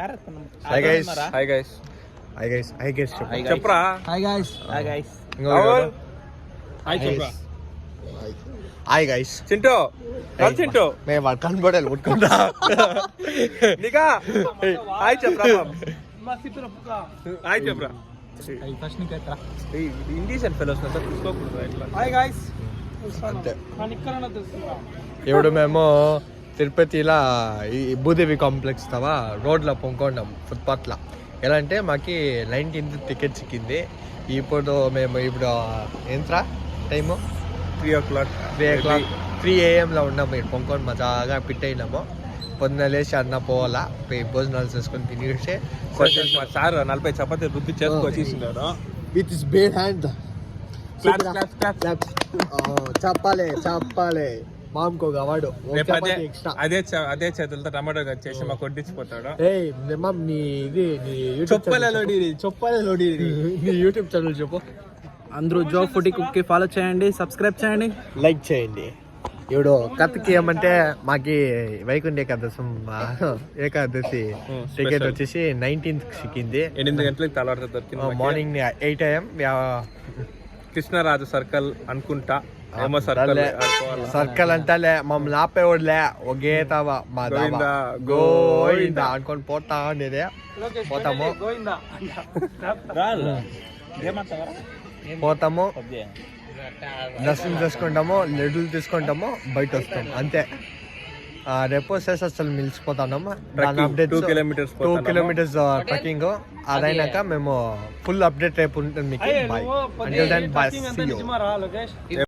Hi guys hi guys hi guys hi guys చెప్పరా hi guys hi guys Chintu కల్ చింటూ మేము వాడు కనబడాలి ముట్టుకుంటా నికా హాయ్ చెప్పరా హాయ్ చెప్పరా ఫస్ట్ నీకెట్రా ఇండియన్ ఫెలోస్ అంతా చూసుకోకూడదు ఇట్లా హాయ్ గైస్ అంతే ఇక్కడ తెలుసురా ఇప్పుడు మేము తిరుపతిలో ఈ భూదేవి కాంప్లెక్స్ తవా రోడ్లో పొంకొండాం ఫుట్పాత్లో ఎలా అంటే మాకి 19th టికెట్ చిక్కింది. ఇప్పుడు మేము ఎంత్రా టైము 3 AM ఉన్నాము. ఇక్కడ పొంకొని మజాగా పిట్ అయినాము. పొద్దున లేచి అన్న పోవాలా భోజనాలు చేసుకొని తినేసి మా సార్ 40 చపాతీ రుద్ది చేసుకొచ్చేసినారు. విత్ ఇస్ బేర్ హ్యాండ్ చెప్పాలి మామకు ఒక అవార్డు ఎక్స్ట్రా. అదే చేతులతో టమాటో కట్ చేసి మాకు కొట్టించిపోతాడు. నీ యూట్యూబ్ ఛానల్ చెప్పు. అందరూ జో ఫుడ్ కుక్కి ఫాలో చేయండి, సబ్స్క్రైబ్ చేయండి, లైక్ చేయండి. ఇప్పుడు కథకి ఏమంటే మాకి వైకుంఠ ఏకాదశి టికెట్ వచ్చేసి 19th సిక్కింది. 8 గంటలకు తలవారు దొరికింది. మార్నింగ్ 8 AM కృష్ణరాజు సర్కిల్ అనుకుంటా. ఏమో సర్కిల్ అంటాలే మమ్మల్ని ఆపేవాడులే ఒకే తావా మా దావా గోయిందా అనుకొని పోతా ఉండేదే. పోతాము దర్శనం చేసుకుంటాము, లడ్డూలు తీసుకుంటాము, బయట వస్తాం అంతే. రేపు అసలు మిలిచిపోతున్నాము. 2 kilometers ట్రెక్కింగ్ అదైనాక మేము ఫుల్ అప్డేట్ రేపు ఉంటుంది మీకు. బాయ్.